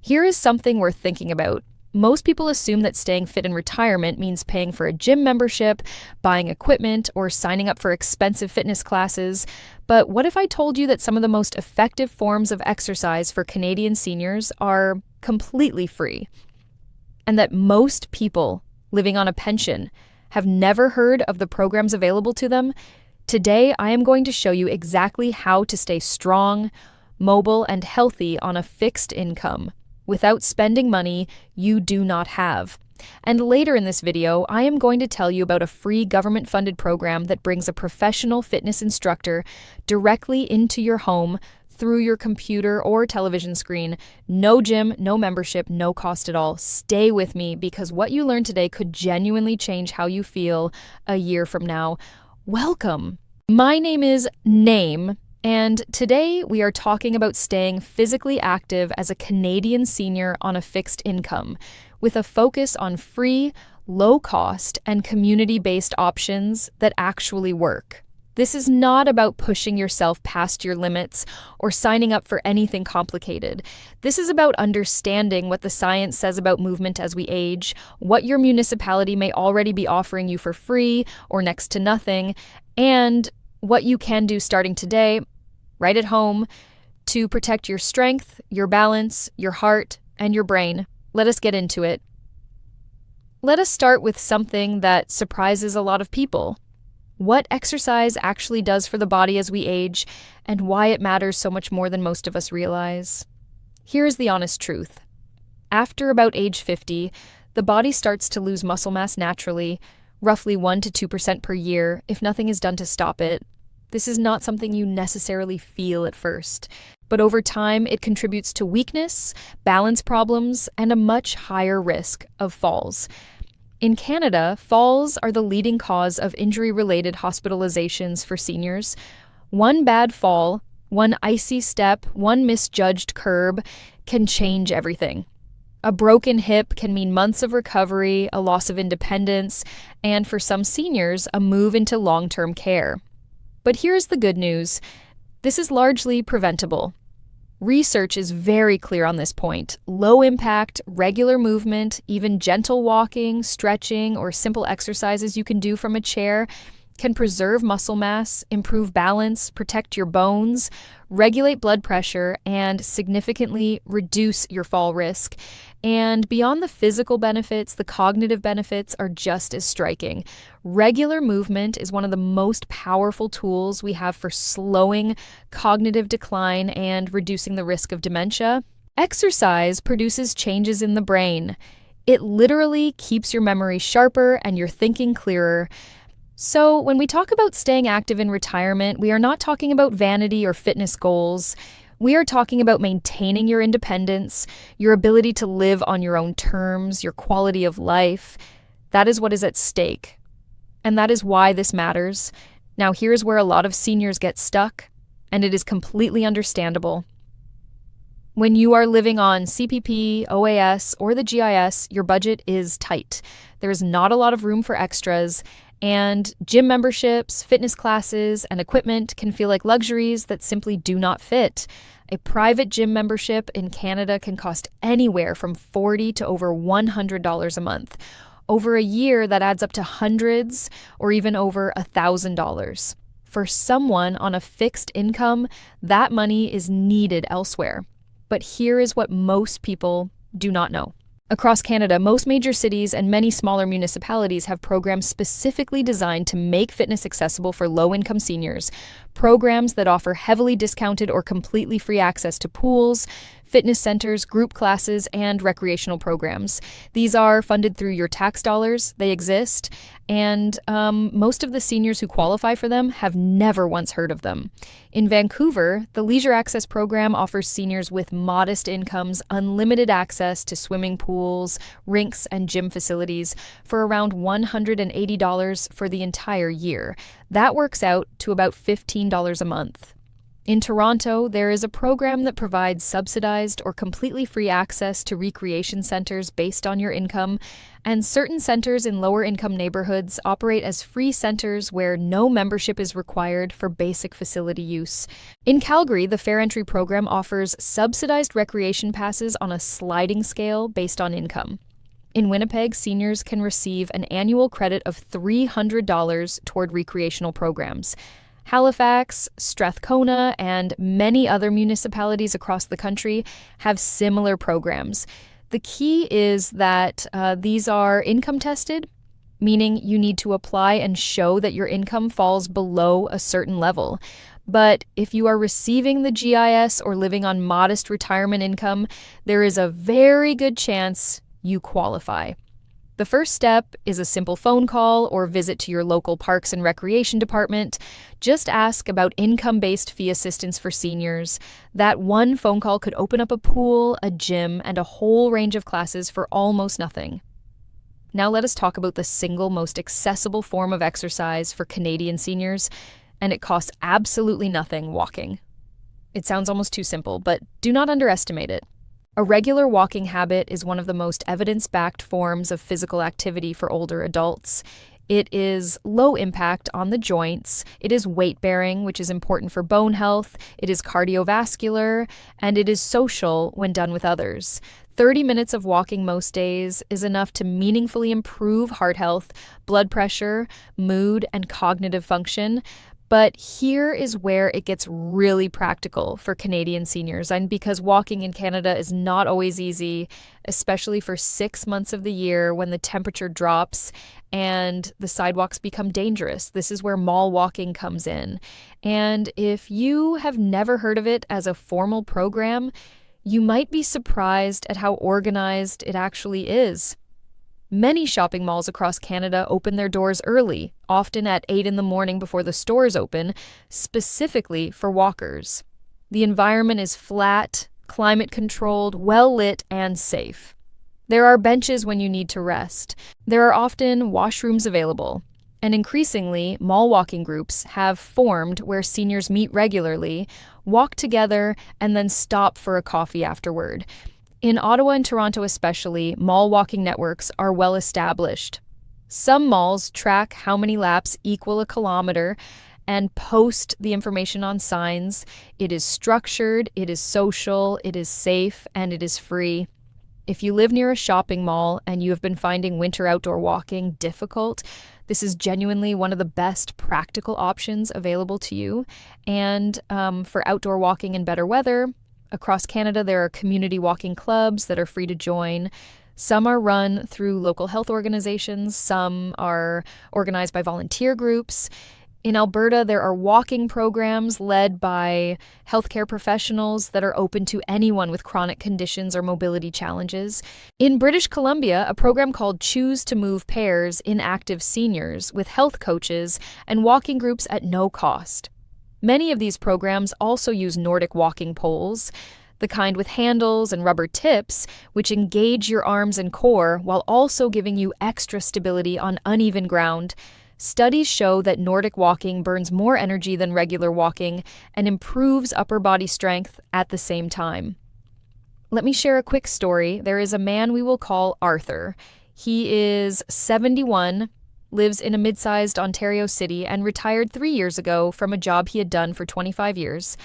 Here is something worth thinking about. Most people assume that staying fit in retirement means paying for a gym membership, buying equipment, or signing up for expensive fitness classes. But what if I told you that some of the most effective forms of exercise for Canadian seniors are completely free? And that most people living on a pension have never heard of the programs available to them? Today, I am going to show you exactly how to stay strong, mobile, and healthy on a fixed income without spending money you do not have. And later in this video, I am going to tell you about a free government-funded program that brings a professional fitness instructor directly into your home through your computer or television screen. No gym, no membership, no cost at all. Stay with me because what you learn today could genuinely change how you feel a year from now. Welcome. My name is Name, and today we are talking about staying physically active as a Canadian senior on a fixed income, with a focus on free, low-cost, and community-based options that actually work. This is not about pushing yourself past your limits or signing up for anything complicated. This is about understanding what the science says about movement as we age, what your municipality may already be offering you for free or next to nothing, and what you can do starting today, right at home, to protect your strength, your balance, your heart, and your brain. Let us get into it. Let us start with something that surprises a lot of people. What exercise actually does for the body as we age, and why it matters so much more than most of us realize. Here is the honest truth. After about age 50, the body starts to lose muscle mass naturally, roughly 1 to 2% per year, if nothing is done to stop it. This is not something you necessarily feel at first, but over time it contributes to weakness, balance problems, and a much higher risk of falls. In Canada, falls are the leading cause of injury-related hospitalizations for seniors. One bad fall, one icy step, one misjudged curb can change everything. A broken hip can mean months of recovery, a loss of independence, and for some seniors, a move into long-term care. But here's the good news. This is largely preventable. Research is very clear on this point. Low impact, regular movement, even gentle walking, stretching, or simple exercises you can do from a chair can preserve muscle mass, improve balance, protect your bones, regulate blood pressure, and significantly reduce your fall risk. And beyond the physical benefits, the cognitive benefits are just as striking. Regular movement is one of the most powerful tools we have for slowing cognitive decline and reducing the risk of dementia. Exercise produces changes in the brain. It literally keeps your memory sharper and your thinking clearer. So when we talk about staying active in retirement, we are not talking about vanity or fitness goals. We are talking about maintaining your independence, your ability to live on your own terms, your quality of life. That is what is at stake. And that is why this matters. Now, here's where a lot of seniors get stuck, and it is completely understandable. When you are living on CPP, OAS, or the GIS, your budget is tight. There is not a lot of room for extras, and gym memberships, fitness classes, and equipment can feel like luxuries that simply do not fit. A private gym membership in Canada can cost anywhere from $40 to over $100 a month. Over a year, that adds up to hundreds or even over $1,000. For someone on a fixed income, that money is needed elsewhere. But here is what most people do not know. Across Canada, most major cities and many smaller municipalities have programs specifically designed to make fitness accessible for low-income seniors. Programs that offer heavily discounted or completely free access to pools, fitness centers, group classes, and recreational programs. These are funded through your tax dollars. They exist, and most of the seniors who qualify for them have never once heard of them. In Vancouver, the Leisure Access Program offers seniors with modest incomes unlimited access to swimming pools, rinks, and gym facilities for around $180 for the entire year. That works out to about $15 a month. In Toronto, there is a program that provides subsidized or completely free access to recreation centers based on your income, and certain centers in lower income neighborhoods operate as free centers where no membership is required for basic facility use. In Calgary, the Fair Entry program offers subsidized recreation passes on a sliding scale based on income. In Winnipeg, seniors can receive an annual credit of $300 toward recreational programs. Halifax, Strathcona, and many other municipalities across the country have similar programs. The key is that these are income tested, meaning you need to apply and show that your income falls below a certain level. But if you are receiving the GIS or living on modest retirement income, there is a very good chance you qualify. The first step is a simple phone call or visit to your local Parks and Recreation department. Just ask about income-based fee assistance for seniors. That one phone call could open up a pool, a gym, and a whole range of classes for almost nothing. Now let us talk about the single most accessible form of exercise for Canadian seniors, and it costs absolutely nothing: walking. It sounds almost too simple, but do not underestimate it. A regular walking habit is one of the most evidence-backed forms of physical activity for older adults. It is low impact on the joints, it is weight-bearing, which is important for bone health, it is cardiovascular, and it is social when done with others. 30 minutes of walking most days is enough to meaningfully improve heart health, blood pressure, mood, and cognitive function. But here is where it gets really practical for Canadian seniors, and because walking in Canada is not always easy, especially for 6 months of the year when the temperature drops and the sidewalks become dangerous. This is where mall walking comes in. And if you have never heard of it as a formal program, you might be surprised at how organized it actually is. Many shopping malls across Canada open their doors early, often at 8 in the morning before the stores open, specifically for walkers. The environment is flat, climate-controlled, well-lit, and safe. There are benches when you need to rest. There are often washrooms available. And increasingly, mall walking groups have formed where seniors meet regularly, walk together, and then stop for a coffee afterward. In Ottawa and Toronto especially, mall walking networks are well established. Some malls track how many laps equal a kilometer and post the information on signs. It is structured, it is social, it is safe, and it is free. If you live near a shopping mall and you have been finding winter outdoor walking difficult, this is genuinely one of the best practical options available to you. And for outdoor walking in better weather, across Canada, there are community walking clubs that are free to join. Some are run through local health organizations. Some are organized by volunteer groups. In Alberta, there are walking programs led by healthcare professionals that are open to anyone with chronic conditions or mobility challenges. In British Columbia, a program called Choose to Move pairs inactive seniors with health coaches and walking groups at no cost. Many of these programs also use Nordic walking poles, the kind with handles and rubber tips, which engage your arms and core while also giving you extra stability on uneven ground. Studies show that Nordic walking burns more energy than regular walking and improves upper body strength at the same time. Let me share a quick story. There is a man we will call Arthur. He is 71, lives in a mid-sized Ontario city, and retired 3 years ago from a job he had done for 25 years.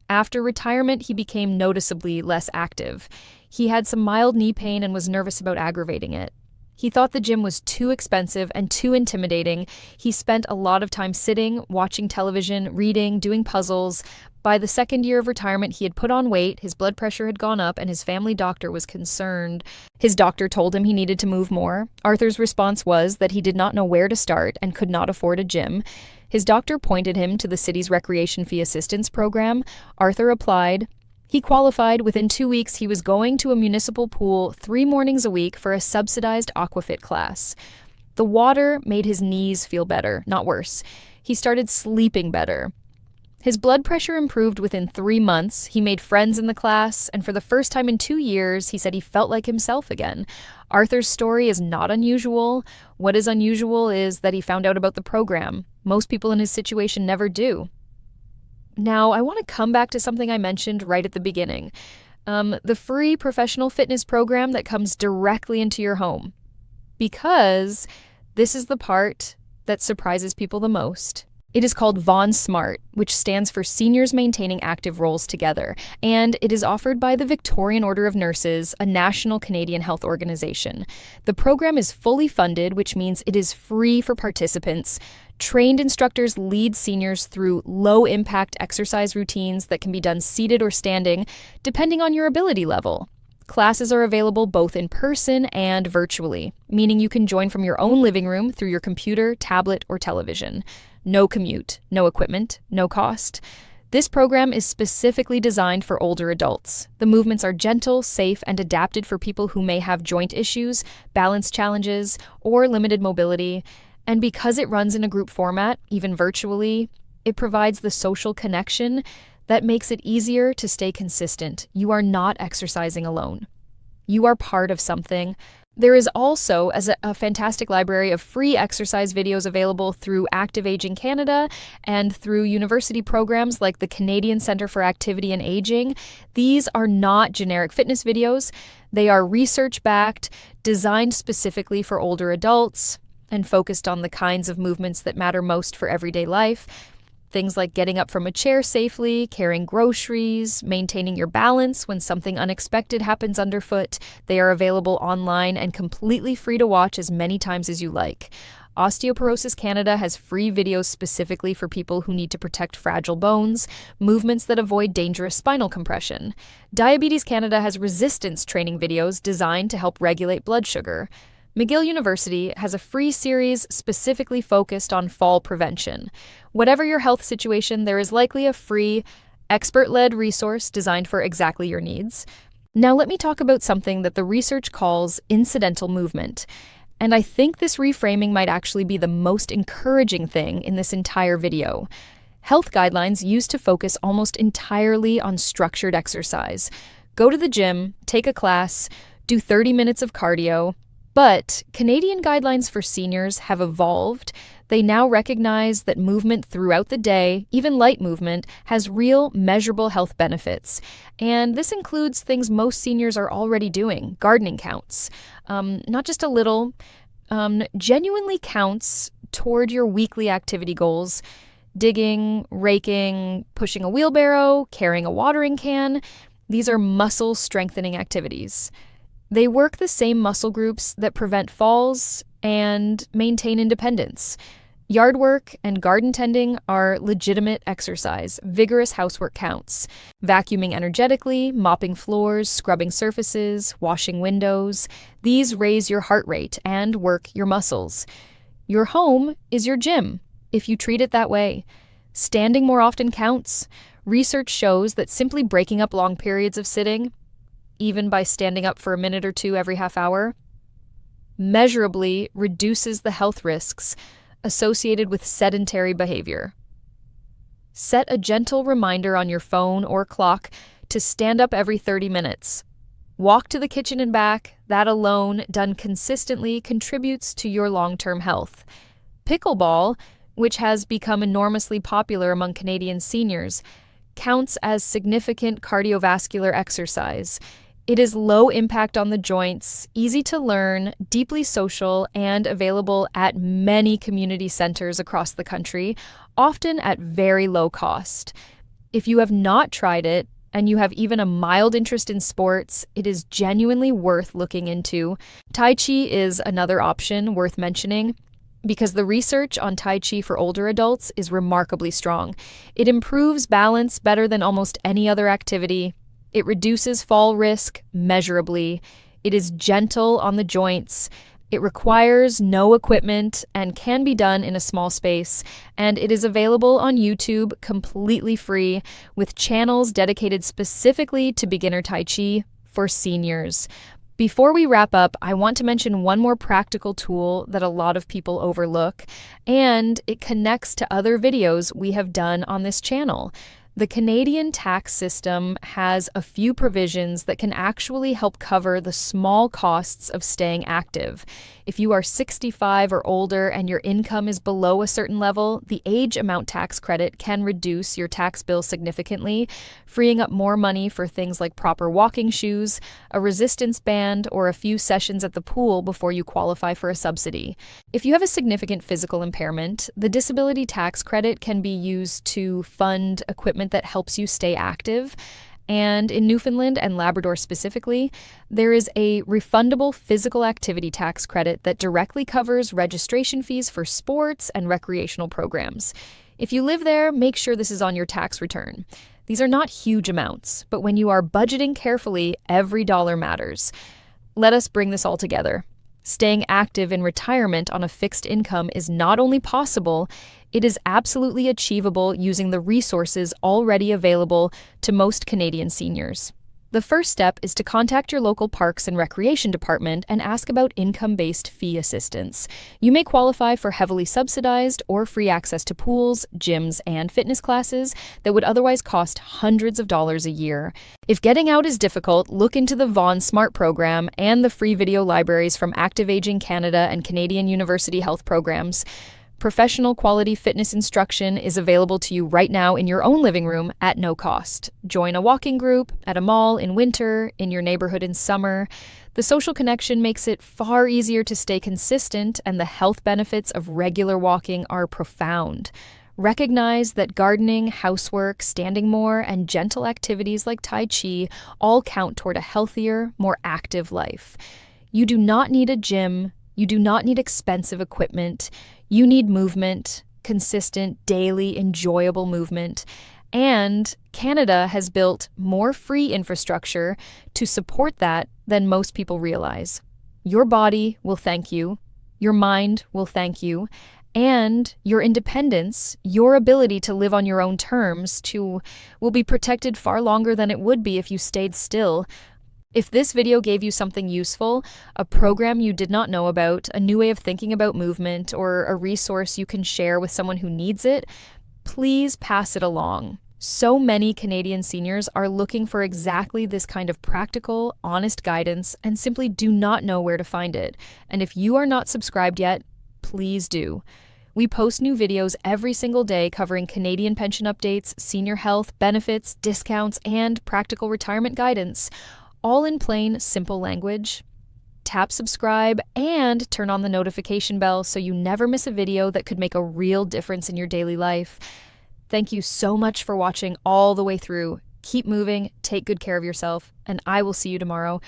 After retirement, he became noticeably less active. He had some mild knee pain and was nervous about aggravating it. He thought the gym was too expensive and too intimidating. He spent a lot of time sitting, watching television, reading, doing puzzles. By the second year of retirement, he had put on weight, his blood pressure had gone up, and his family doctor was concerned. His doctor told him he needed to move more. Arthur's response was that he did not know where to start and could not afford a gym. His doctor pointed him to the city's recreation fee assistance program. Arthur applied. He qualified. Within 2 weeks, he was going to a municipal pool 3 mornings a week for a subsidized aquafit class. The water made his knees feel better, not worse. He started sleeping better. His blood pressure improved within 3 months. He made friends in the class, and for the first time in 2 years, he said he felt like himself again. Arthur's story is not unusual. What is unusual is that he found out about the program. Most people in his situation never do. Now, I want to come back to something I mentioned right at the beginning. The free professional fitness program that comes directly into your home. Because this is the part that surprises people the most. It is called Vaughan Smart, which stands for Seniors Maintaining Active Roles Together, and it is offered by the Victorian Order of Nurses, a national Canadian health organization. The program is fully funded, which means it is free for participants. Trained instructors lead seniors through low-impact exercise routines that can be done seated or standing, depending on your ability level. Classes are available both in person and virtually, meaning you can join from your own living room through your computer, tablet, or television. No commute, no equipment, no cost. This program is specifically designed for older adults. The movements are gentle, safe, and adapted for people who may have joint issues, balance challenges, or limited mobility. And because it runs in a group format, even virtually, it provides the social connection that makes it easier to stay consistent. You are not exercising alone. You are part of something. There is also a fantastic library of free exercise videos available through Active Aging Canada and through university programs like the Canadian Centre for Activity and Aging. These are not generic fitness videos. They are research-backed, designed specifically for older adults, and focused on the kinds of movements that matter most for everyday life. Things like getting up from a chair safely, carrying groceries, maintaining your balance when something unexpected happens underfoot. They are available online and completely free to watch as many times as you like. Osteoporosis Canada has free videos specifically for people who need to protect fragile bones, movements that avoid dangerous spinal compression. Diabetes Canada has resistance training videos designed to help regulate blood sugar. McGill University has a free series specifically focused on fall prevention. Whatever your health situation, there is likely a free, expert-led resource designed for exactly your needs. Now let me talk about something that the research calls incidental movement. And I think this reframing might actually be the most encouraging thing in this entire video. Health guidelines used to focus almost entirely on structured exercise. Go to the gym, take a class, do 30 minutes of cardio. But Canadian guidelines for seniors have evolved. They now recognize that movement throughout the day, even light movement, has real, measurable health benefits. And this includes things most seniors are already doing. Gardening counts. Not just a little, genuinely counts toward your weekly activity goals. Digging, raking, pushing a wheelbarrow, carrying a watering can. These are muscle strengthening activities. They work the same muscle groups that prevent falls and maintain independence. Yard work and garden tending are legitimate exercise. Vigorous housework counts. Vacuuming energetically, mopping floors, scrubbing surfaces, washing windows. These raise your heart rate and work your muscles. Your home is your gym, if you treat it that way. Standing more often counts. Research shows that simply breaking up long periods of sitting, even by standing up for a minute or two every half hour, measurably reduces the health risks associated with sedentary behavior. Set a gentle reminder on your phone or clock to stand up every 30 minutes. Walk to the kitchen and back. That alone, done consistently, contributes to your long-term health. Pickleball, which has become enormously popular among Canadian seniors, counts as significant cardiovascular exercise. It is low impact on the joints, easy to learn, deeply social, and available at many community centers across the country, often at very low cost. If you have not tried it, and you have even a mild interest in sports, it is genuinely worth looking into. Tai Chi is another option worth mentioning, because the research on Tai Chi for older adults is remarkably strong. It improves balance better than almost any other activity. It reduces fall risk measurably. It is gentle on the joints. It requires no equipment and can be done in a small space. And it is available on YouTube completely free with channels dedicated specifically to beginner Tai Chi for seniors. Before we wrap up, I want to mention one more practical tool that a lot of people overlook, and it connects to other videos we have done on this channel. The Canadian tax system has a few provisions that can actually help cover the small costs of staying active. If you are 65 or older and your income is below a certain level, the age amount tax credit can reduce your tax bill significantly, freeing up more money for things like proper walking shoes, a resistance band, or a few sessions at the pool before you qualify for a subsidy. If you have a significant physical impairment, the disability tax credit can be used to fund equipment that helps you stay active. And in Newfoundland and Labrador specifically, there is a refundable physical activity tax credit that directly covers registration fees for sports and recreational programs. If you live there, make sure this is on your tax return. These are not huge amounts, but when you are budgeting carefully, every dollar matters. Let us bring this all together. Staying active in retirement on a fixed income is not only possible, it is absolutely achievable using the resources already available to most Canadian seniors. The first step is to contact your local Parks and Recreation Department and ask about income-based fee assistance. You may qualify for heavily subsidized or free access to pools, gyms, and fitness classes that would otherwise cost hundreds of dollars a year. If getting out is difficult, look into the Vaughan Smart program and the free video libraries from Active Aging Canada and Canadian University Health programs. Professional quality fitness instruction is available to you right now in your own living room at no cost. Join a walking group, at a mall in winter, in your neighborhood in summer. The social connection makes it far easier to stay consistent, and the health benefits of regular walking are profound. Recognize that gardening, housework, standing more, and gentle activities like Tai Chi all count toward a healthier, more active life. You do not need a gym. You do not need expensive equipment. You need movement, consistent, daily, enjoyable movement. And Canada has built more free infrastructure to support that than most people realize. Your body will thank you. Your mind will thank you. And your independence, your ability to live on your own terms, will be protected far longer than it would be if you stayed still. If this video gave you something useful, a program you did not know about, a new way of thinking about movement, or a resource you can share with someone who needs it, please pass it along. So many Canadian seniors are looking for exactly this kind of practical, honest guidance and simply do not know where to find it. And if you are not subscribed yet, please do. We post new videos every single day covering Canadian pension updates, senior health, benefits, discounts, and practical retirement guidance. All in plain, simple language. Tap subscribe and turn on the notification bell so you never miss a video that could make a real difference in your daily life. Thank you so much for watching all the way through. Keep moving, take good care of yourself, and I will see you tomorrow.